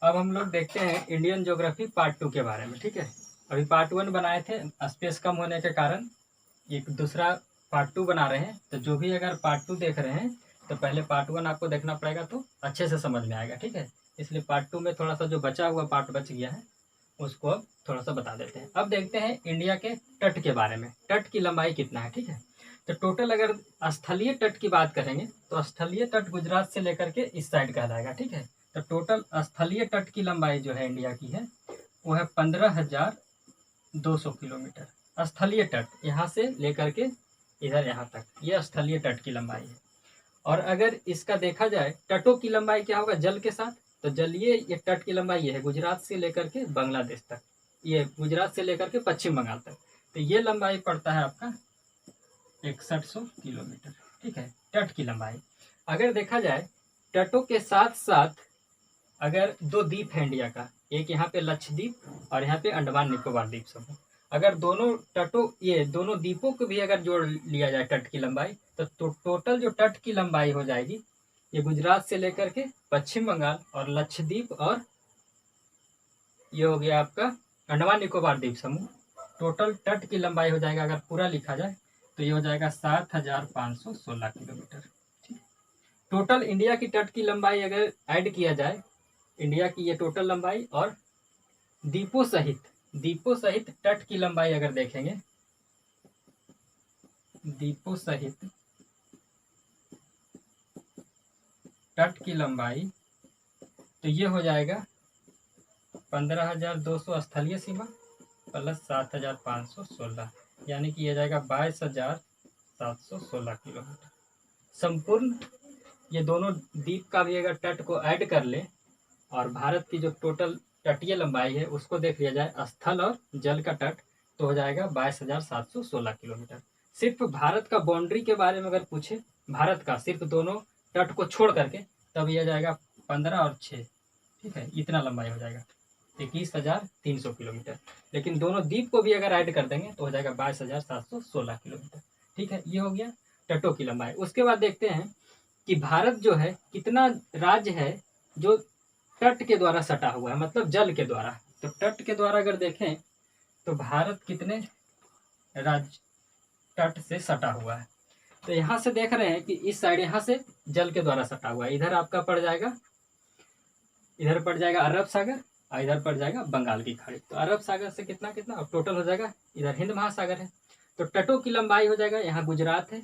अब हम लोग देखते हैं इंडियन ज्योग्राफी पार्ट 2 के बारे में। ठीक है, अभी पार्ट 1 बनाए थे, स्पेस कम होने के कारण एक दूसरा पार्ट 2 बना रहे हैं। तो जो भी अगर पार्ट 2 देख रहे हैं तो पहले पार्ट 1 आपको देखना पड़ेगा, तो अच्छे से समझ में आएगा। ठीक है, इसलिए पार्ट 2 में थोड़ा सा जो बचा हुआ पार्ट बच गया है उसको अब थोड़ा सा बता देते हैं। अब देखते हैं इंडिया के तट के बारे में, तट की लंबाई कितना है। ठीक है, तो टोटल अगर स्थलीय तट की बात करेंगे तो स्थलीय तट गुजरात से लेकर के इस साइड कहलाएगा। ठीक है, तो टोटल स्थलीय तट की लंबाई जो है इंडिया की है वो है 15,200 किलोमीटर। स्थलीय तट यहाँ से लेकर के इधर यहाँ तक, ये स्थलीय तट की लंबाई है। और अगर इसका देखा जाए तटों की लंबाई क्या होगा जल के साथ, तो जलीय ये तट की लंबाई ये है गुजरात से लेकर के बांग्लादेश तक, ये गुजरात से लेकर के पश्चिम बंगाल तक। तो ये लंबाई पड़ता है आपका 6100 किलोमीटर। ठीक है, तट की लंबाई। अगर देखा जाए तटों के साथ साथ अगर दो द्वीप है इंडिया का, एक यहाँ पे लक्षद्वीप और यहाँ पे अंडमान निकोबार द्वीप समूह, अगर दोनों तटों ये दोनों द्वीपों को भी अगर जोड़ लिया जाए तट की लंबाई, तो टोटल जो तट की लंबाई हो जाएगी ये गुजरात से लेकर के पश्चिम बंगाल और लक्षद्वीप और ये हो गया आपका अंडमान निकोबार द्वीप समूह, टोटल तट की लंबाई हो जाएगा अगर पूरा लिखा जाए तो ये हो जाएगा 7,516 किलोमीटर। टोटल इंडिया की तट की लंबाई अगर ऐड किया जाए, इंडिया की ये टोटल लंबाई और द्वीपों सहित तट की लंबाई अगर देखेंगे, द्वीपों सहित तट की लंबाई, तो ये हो जाएगा 15,200 स्थलीय सीमा प्लस 7,516, यानी कि यह जाएगा 22,716 किलोमीटर। संपूर्ण ये दोनों द्वीप का भी अगर तट को ऐड कर ले और भारत की जो टोटल तटीय लंबाई है उसको देख लिया जाए स्थल और जल का तट, तो हो जाएगा 22,716 किलोमीटर। सिर्फ भारत का बाउंड्री के बारे में अगर पूछे, भारत का सिर्फ दोनों तट को छोड़ करके, तब यह जाएगा 15 और 6, ठीक है, इतना लंबाई हो जाएगा 21,300 किलोमीटर। लेकिन दोनों द्वीप को भी अगर ऐड कर देंगे तो हो जाएगा 22,716 किलोमीटर। ठीक है, ये हो गया तटों की लंबाई। उसके बाद देखते हैं कि भारत जो है कितना राज्य है जो तट के द्वारा सटा हुआ है, मतलब जल के द्वारा। तो तट के द्वारा अगर देखें तो भारत कितने राज्य तट से सटा हुआ है, तो यहाँ से देख रहे हैं कि इस साइड यहाँ से जल के द्वारा सटा हुआ है। इधर आपका पड़ जाएगा, इधर पड़ जाएगा अरब सागर और इधर पड़ जाएगा बंगाल की खाड़ी। तो अरब सागर से कितना कितना अब टोटल हो जाएगा, इधर हिंद महासागर है। तो तटों की लंबाई हो जाएगा, यहाँ गुजरात है,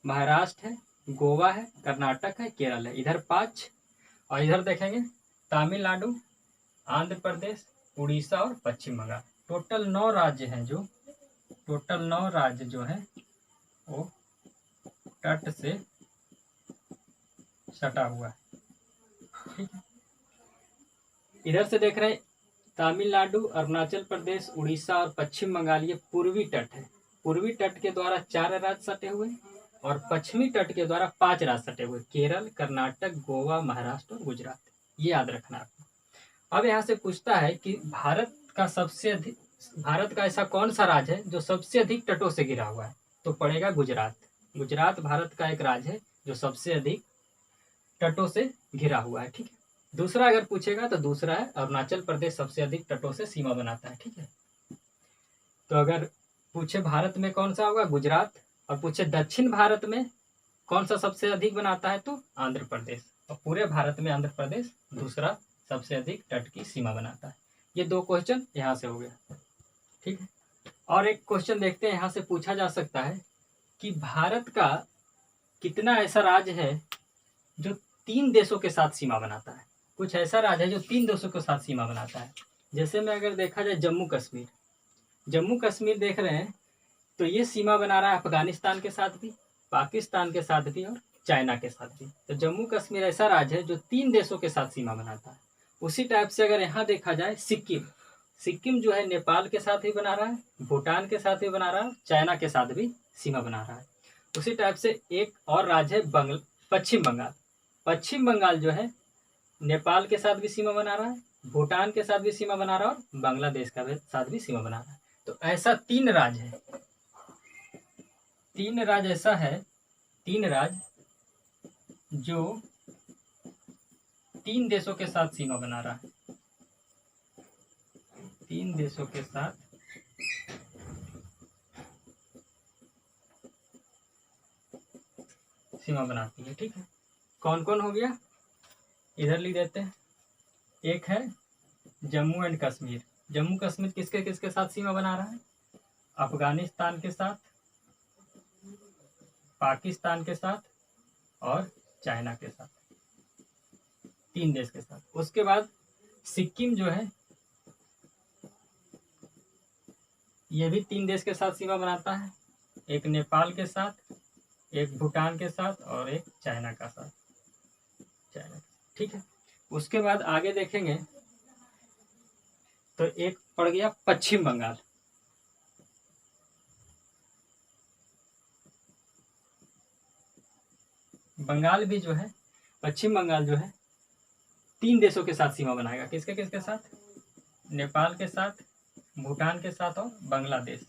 महाराष्ट्र है, गोवा है, कर्नाटक है, केरल है, इधर 5 और इधर देखेंगे तमिलनाडु, आंध्र प्रदेश, उड़ीसा और पश्चिम बंगाल। टोटल 9 राज्य हैं, जो टोटल 9 राज्य जो है वो तट से सटा हुआ है। ठीक है, इधर से देख रहे हैं तमिलनाडु, अरुणाचल प्रदेश, उड़ीसा और पश्चिम बंगाल, ये पूर्वी तट है। पूर्वी तट के द्वारा 4 राज्य सटे हुए और पश्चिमी तट के द्वारा 5 राज्य सटे हुए, केरल, कर्नाटक, गोवा, महाराष्ट्र और गुजरात। ये याद रखना आपको। अब यहाँ से पूछता है कि भारत का ऐसा कौन सा राज्य है जो सबसे अधिक तटों से घिरा हुआ है, तो पड़ेगा गुजरात। गुजरात भारत का एक राज्य है जो सबसे अधिक तटों से घिरा हुआ है। ठीक है, दूसरा अगर पूछेगा तो दूसरा है अरुणाचल प्रदेश, सबसे अधिक तटों से सीमा बनाता है। ठीक है, तो अगर पूछे भारत में कौन सा होगा, गुजरात, और पूछे दक्षिण भारत में कौन सा सबसे अधिक बनाता है, तो आंध्र प्रदेश। और पूरे भारत में आंध्र प्रदेश दूसरा सबसे अधिक तट की सीमा बनाता है। ये 2 क्वेश्चन यहाँ से हो गया। ठीक है, और एक क्वेश्चन देखते हैं, यहाँ से पूछा जा सकता है कि भारत का कितना ऐसा राज्य है जो 3 देशों के साथ सीमा बनाता है। कुछ ऐसा राज्य है जो 3 देशों के साथ सीमा बनाता है। जैसे में अगर देखा जाए जम्मू कश्मीर, जम्मू कश्मीर देख रहे हैं तो ये सीमा बना रहा है अफगानिस्तान के साथ भी, पाकिस्तान के साथ भी और चाइना के साथ भी। तो जम्मू कश्मीर ऐसा राज्य है जो 3 देशों के साथ सीमा बनाता है। उसी टाइप से अगर यहाँ देखा जाए सिक्किम, सिक्किम जो है नेपाल के साथ भी बना रहा है, भूटान के साथ भी बना रहा है, चाइना के साथ भी सीमा बना रहा है। उसी टाइप से एक और राज्य है पश्चिम बंगाल। पश्चिम बंगाल जो है नेपाल के साथ भी सीमा बना रहा है, भूटान के साथ भी सीमा बना रहा है और बांग्लादेश के साथ भी सीमा बना रहा है। तो ऐसा 3 राज्य है, 3 राज्य ऐसा है, 3 राज्य जो 3 देशों के साथ सीमा बना रहा है। 3 देशों के साथ सीमा बनाती है। ठीक है, कौन कौन हो गया, इधर लिख देते हैं। एक है जम्मू एंड कश्मीर। जम्मू कश्मीर किसके किसके साथ सीमा बना रहा है, अफगानिस्तान के साथ, पाकिस्तान के साथ और चाइना के साथ, 3 देश के साथ। उसके बाद सिक्किम जो है ये भी 3 देश के साथ सीमा बनाता है, एक नेपाल के साथ, एक भूटान के साथ और एक चाइना का साथ, चाइना। ठीक है, उसके बाद आगे देखेंगे तो एक पड़ गया पश्चिम बंगाल। बंगाल भी जो है, पश्चिम बंगाल जो है 3 देशों के साथ सीमा बनाएगा, किसके किसके साथ, नेपाल के साथ, भूटान के साथ और बांग्लादेश।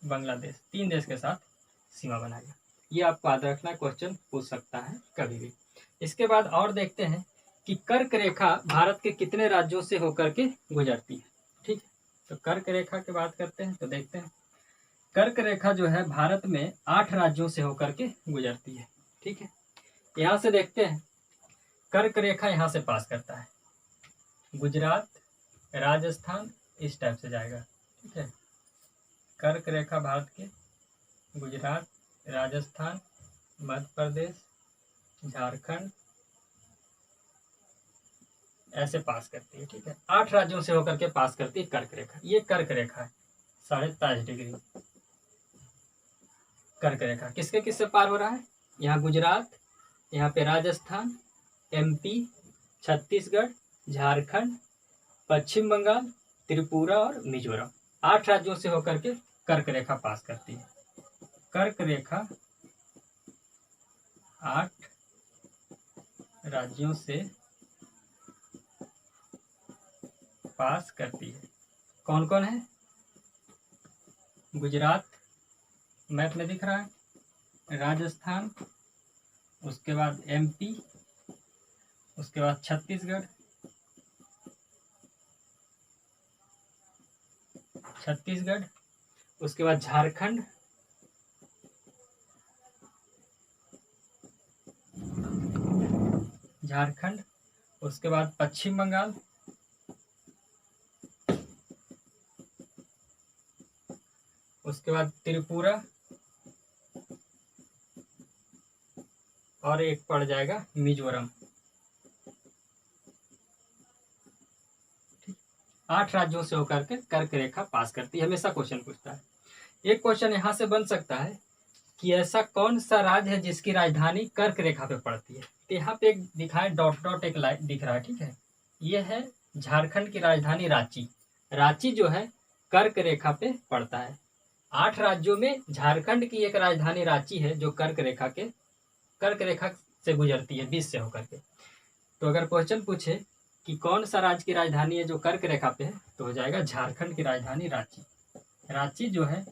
बांग्लादेश 3 देश के साथ सीमा बनाएगा। ये आपको याद रखना, क्वेश्चन पूछ सकता है कभी भी। इसके बाद और देखते हैं कि कर्क रेखा भारत के कितने राज्यों से होकर के गुजरती है। ठीक है, तो कर्क रेखा की बात करते हैं तो देखते हैं, कर्क रेखा जो है भारत में 8 राज्यों से होकर के गुजरती है। ठीक है, यहाँ से देखते हैं, कर्क रेखा यहाँ से पास करता है, गुजरात, राजस्थान, इस टाइप से जाएगा। ठीक है, कर्क रेखा भारत के गुजरात, राजस्थान, मध्य प्रदेश, झारखंड ऐसे पास करती है। ठीक है, 8 राज्यों से होकर के पास करती है कर्क रेखा। ये कर्क रेखा है 23.5 डिग्री। कर्क रेखा किसके किससे पार हो रहा है, यहाँ गुजरात, यहाँ पे राजस्थान, MP, छत्तीसगढ़, झारखंड, पश्चिम बंगाल, त्रिपुरा और मिजोरम, 8 राज्यों से होकर के कर्क रेखा पास करती है। कर्क रेखा 8 राज्यों से पास करती है। कौन कौन है, गुजरात मैप में दिख रहा है, राजस्थान, उसके बाद MP, उसके बाद छत्तीसगढ़, उसके बाद झारखंड, उसके बाद पश्चिम बंगाल, उसके बाद त्रिपुरा और एक पड़ जाएगा मिजोरम। 8 राज्यों से होकर के कर्क रेखा पास करती है। हमेशा क्वेश्चन पूछता है। एक क्वेश्चन यहाँ से बन सकता है कि ऐसा कौन सा राज्य है जिसकी राजधानी कर्क रेखा पे पड़ती है। तो यहाँ पे एक दिखाए डॉट डॉट एक लाइन दिख रहा है। ठीक है, ये है झारखंड की राजधानी रांची। रांची जो है कर्क रेखा पे पड़ता है। 8 राज्यों में झारखंड की एक राजधानी रांची है जो कर्क रेखा से गुजरती है, 20 से होकर के। तो अगर क्वेश्चन पूछे कि कौन सा राज्य की राजधानी है जो कर्क रेखा पे है, तो हो जाएगा झारखंड की राजधानी रांची। रांची जो है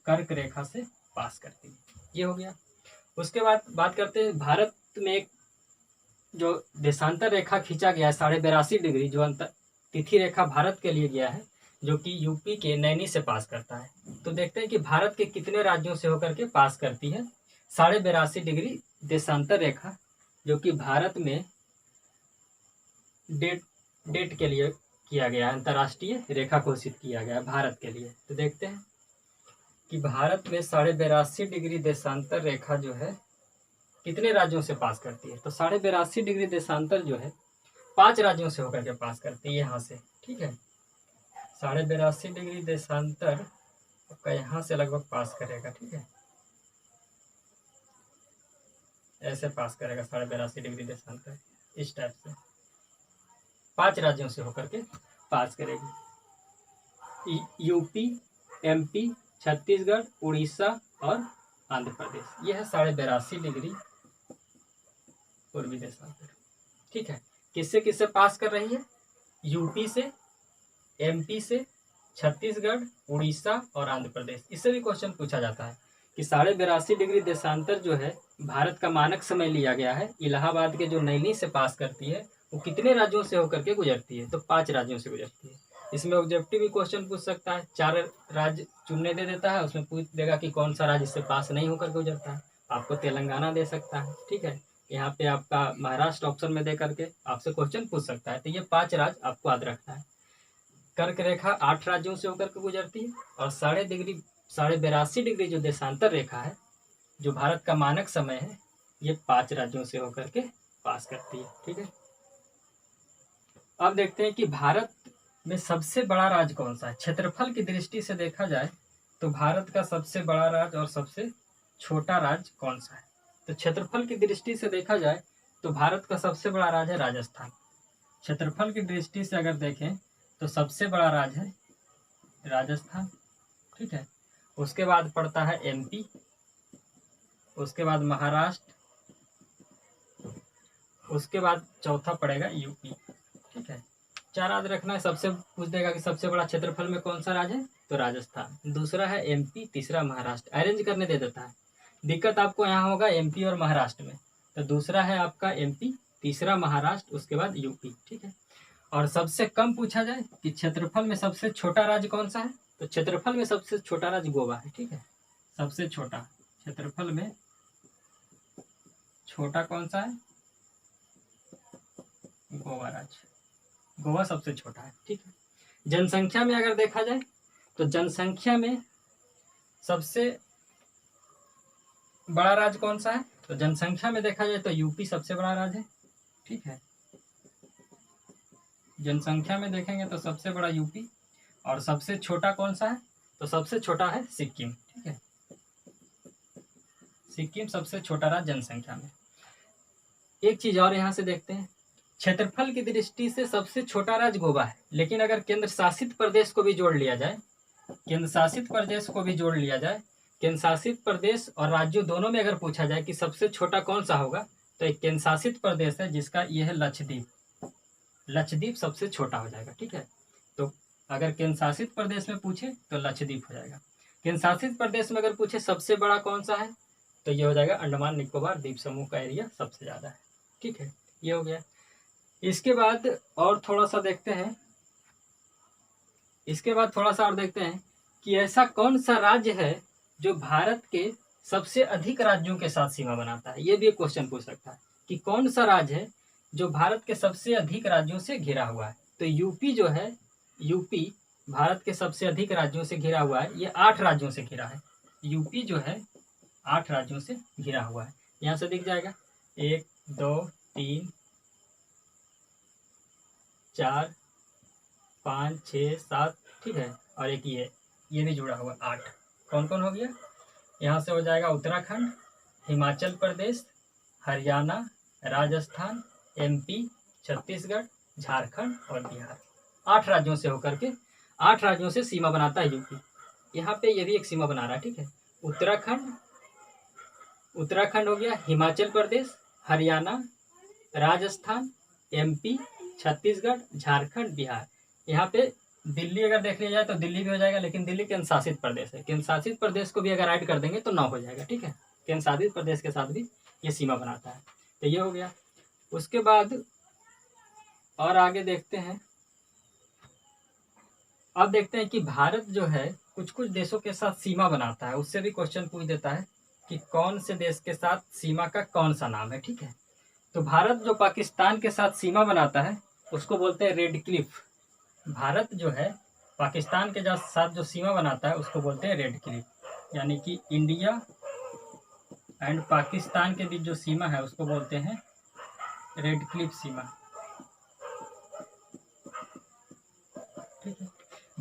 कर्क रेखा से पास करती है। ये हो गया। उसके बाद बात करते हैं भारत में एक जो देशांतर रेखा खींचा गया है 82.5 डिग्री, जो अंतर तिथि रेखा भारत के लिए गया है, जो कि यूपी के नैनी से पास करता है। तो देखते हैं कि भारत के कितने राज्यों से होकर के पास करती है 82.5 डिग्री देशांतर रेखा, जो कि भारत में डेट के लिए किया गया, अंतर्राष्ट्रीय रेखा घोषित किया गया भारत के लिए। तो देखते हैं कि भारत में 82.5 डिग्री देशांतर रेखा जो है कितने राज्यों से पास करती है। तो 82.5 डिग्री देशांतर जो है 5 राज्यों से होकर के पास करती है यहाँ से। ठीक है, 82.5 डिग्री देशांतर आपका यहाँ से लगभग पास करेगा। ठीक है, ऐसे पास करेगा 82.5 डिग्री देशांतर, इस टाइप से 5 राज्यों से होकर के पास करेगी, यूपी, MP, छत्तीसगढ़, उड़ीसा और आंध्र प्रदेश। यह है 82.5 डिग्री पूर्वी देशांतर। ठीक है, किससे किससे पास कर रही है, यूपी से, MP से, छत्तीसगढ़, उड़ीसा और आंध्र प्रदेश। इससे भी क्वेश्चन पूछा जाता है कि 82.5 डिग्री देशांतर जो है भारत का मानक समय लिया गया है, इलाहाबाद के जो नैनी से पास करती है वो कितने राज्यों से होकर के गुजरती है, तो 5 राज्यों से गुजरती है। इसमें ऑब्जेक्टिव भी क्वेश्चन पूछ सकता है, 4 राज्य चुनने दे देता है, उसमें पूछ देगा कि कौन सा राज्य इससे पास नहीं होकर गुजरता है। आपको तेलंगाना दे सकता है, ठीक है, यहाँ पे आपका महाराष्ट्र ऑप्शन में दे करके आपसे क्वेश्चन पूछ सकता है। तो ये 5 राज्य आपको याद रखना है। कर्क रेखा 8 राज्यों से होकर के गुजरती है और 82.5 डिग्री जो देशांतर रेखा है, जो भारत का मानक समय है, ये 5 राज्यों से होकर के पास करती है, ठीक है। अब देखते हैं कि भारत में सबसे बड़ा राज्य कौन सा है। क्षेत्रफल की दृष्टि से देखा जाए तो भारत का सबसे बड़ा राज्य और सबसे छोटा राज्य कौन सा है। तो क्षेत्रफल की दृष्टि से देखा जाए तो भारत का सबसे बड़ा राज्य है राजस्थान। क्षेत्रफल की दृष्टि से अगर देखें तो सबसे बड़ा राज्य है राजस्थान, ठीक है। उसके बाद पड़ता है एमपी, उसके बाद महाराष्ट्र, उसके बाद चौथा पड़ेगा यूपी, ठीक है। 4 याद रखना है। सबसे पूछ देगा कि सबसे बड़ा क्षेत्रफल में कौन सा राज्य है, तो राजस्थान। दूसरा है एमपी, तीसरा महाराष्ट्र। अरेंज करने दे देता है। दिक्कत आपको यहाँ होगा एमपी और महाराष्ट्र में। तो दूसरा है आपका एमपी, तीसरा महाराष्ट्र, उसके बाद यूपी, ठीक है। और सबसे कम पूछा जाए कि क्षेत्रफल में सबसे छोटा राज्य कौन सा है, तो क्षेत्रफल में सबसे छोटा राज्य गोवा है, ठीक है। सबसे छोटा क्षेत्रफल में छोटा कौन सा है, गोवा राज्य। गोवा सबसे छोटा है, ठीक है। जनसंख्या में अगर देखा जाए तो जनसंख्या में सबसे बड़ा राज्य कौन सा है, तो जनसंख्या में देखा जाए तो यूपी सबसे बड़ा राज्य है, ठीक है। जनसंख्या में देखेंगे तो सबसे बड़ा यूपी। और सबसे छोटा कौन सा है, तो सबसे छोटा है सिक्किम, ठीक है। सिक्किम सबसे छोटा राज्य जनसंख्या में। एक चीज और यहाँ से देखते हैं, क्षेत्रफल की दृष्टि से सबसे छोटा राज्य गोवा है, लेकिन अगर केंद्र शासित प्रदेश को भी जोड़ लिया जाए, केंद्र शासित प्रदेश को भी जोड़ लिया जाए, केंद्र शासित प्रदेश और राज्यों दोनों में अगर पूछा जाए कि सबसे छोटा कौन सा होगा, तो एक केंद्र शासित प्रदेश है जिसका यह है लक्षद्वीप। लक्षद्वीप सबसे छोटा हो जाएगा, ठीक है। तो अगर केंद्र शासित प्रदेश में पूछे तो लक्षद्वीप हो जाएगा। केंद्र शासित प्रदेश में अगर पूछे सबसे बड़ा कौन सा है, तो ये हो जाएगा अंडमान निकोबार द्वीप समूह का एरिया सबसे ज्यादा है, ठीक है। ये हो गया। इसके बाद और थोड़ा सा देखते हैं, इसके बाद थोड़ा सा और देखते हैं कि ऐसा कौन सा राज्य है जो भारत के सबसे अधिक राज्यों के साथ सीमा बनाता है। ये भी एक क्वेश्चन पूछ सकता है कि कौन सा राज्य है जो भारत के सबसे अधिक राज्यों से घिरा हुआ है। तो यूपी जो है, यूपी भारत के सबसे अधिक राज्यों से घिरा हुआ है। ये 8 राज्यों से घिरा है। यूपी जो है 8 राज्यों से घिरा हुआ है। यहाँ से दिख जाएगा 1 2 3 4 5 6 7, ठीक है। और एक ये भी जुड़ा हुआ 8। कौन कौन हो गया, यहाँ से हो जाएगा उत्तराखंड, हिमाचल प्रदेश, हरियाणा, राजस्थान, एमपी, छत्तीसगढ़, झारखंड और बिहार। 8 राज्यों से होकर के 8 राज्यों से सीमा बनाता है यूपी। यहाँ पे ये भी एक सीमा बना रहा है, ठीक है। उत्तराखंड हो गया, हिमाचल प्रदेश, हरियाणा, राजस्थान, एमपी, छत्तीसगढ़, झारखंड, बिहार। यहाँ पे दिल्ली अगर देख लिया जाए तो दिल्ली भी हो जाएगा, लेकिन दिल्ली केंद्र शासित प्रदेश है। केंद्र शासित प्रदेश को भी अगर ऐड कर देंगे तो 9 हो जाएगा, ठीक है। केंद्र शासित प्रदेश के साथ भी ये सीमा बनाता है। तो ये हो गया। उसके बाद और आगे देखते हैं। अब देखते हैं कि भारत जो है कुछ कुछ देशों के साथ सीमा बनाता है, उससे भी क्वेश्चन पूछ देता है कि कौन से देश के साथ सीमा का कौन सा नाम है, ठीक है। तो भारत जो पाकिस्तान के साथ सीमा बनाता है उसको बोलते हैं रेड क्लिफ। भारत जो है पाकिस्तान के साथ जो सीमा बनाता है उसको बोलते हैं रेड क्लिफ, यानी कि इंडिया एंड पाकिस्तान के बीच जो सीमा है उसको बोलते हैं रेड क्लिफ सीमा, ठीक है।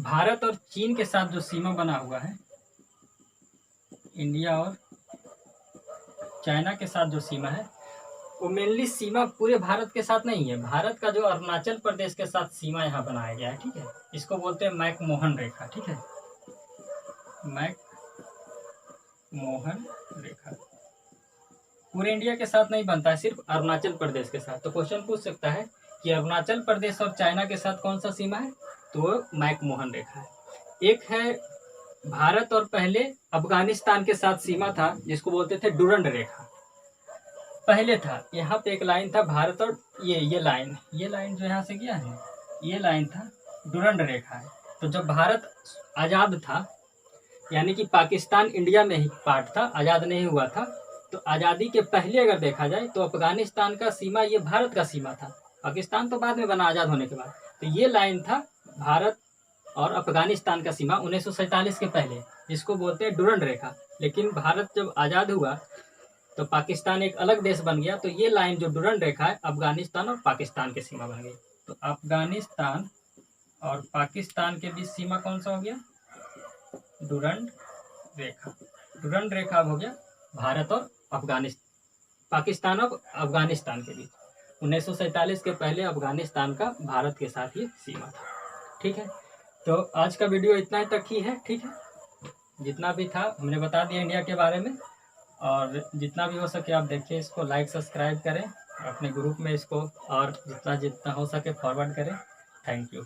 भारत और चीन के साथ जो सीमा बना हुआ है, इंडिया और चाइना के साथ जो सीमा है, वो मेनली सीमा पूरे भारत के साथ नहीं है। भारत का जो अरुणाचल प्रदेश के साथ सीमा यहाँ बनाया गया है, ठीक है। इसको बोलते हैं मैकमोहन रेखा, ठीक है। मैकमोहन रेखा पूरे इंडिया के साथ नहीं बनता है, सिर्फ अरुणाचल प्रदेश के साथ। तो क्वेश्चन पूछ सकता है कि अरुणाचल प्रदेश और चाइना के साथ कौन सा सीमा है, तो मैकमोहन रेखा है। एक है भारत और पहले अफगानिस्तान के साथ सीमा था, जिसको बोलते थे डुरंड रेखा। पहले था यहाँ पे एक लाइन था भारत और ये लाइन जो यहाँ से गया है, ये लाइन था डुरंड रेखा है। तो जब भारत आज़ाद था, यानी कि पाकिस्तान इंडिया में ही पार्ट था, आज़ाद नहीं हुआ था, तो आज़ादी के पहले अगर देखा जाए तो अफगानिस्तान का सीमा ये भारत का सीमा था। पाकिस्तान तो बाद में बना आज़ाद होने के बाद। तो ये लाइन था भारत और अफगानिस्तान का सीमा 1947 के पहले, जिसको बोलते हैं डुरंड रेखा। लेकिन भारत जब आज़ाद हुआ तो पाकिस्तान एक अलग देश बन गया, तो ये लाइन जो डुरंड रेखा है अफगानिस्तान और पाकिस्तान की सीमा बन गई। तो अफगानिस्तान और पाकिस्तान के बीच सीमा कौन सा हो गया? डुरंड रेखा। डुरंड रेखा हो गया भारत और अफगानिस्तान, पाकिस्तान और अफगानिस्तान के बीच। 1947 के पहले अफगानिस्तान का भारत के साथ ही सीमा था। ठीक है, तो आज का वीडियो इतना ही तक ही है। ठीक है, जितना भी था हमने बता दिया इंडिया के बारे में, और जितना भी हो सके आप देखिए, इसको लाइक सब्सक्राइब करें, अपने ग्रुप में इसको और जितना जितना हो सके फॉरवर्ड करें। Thank you.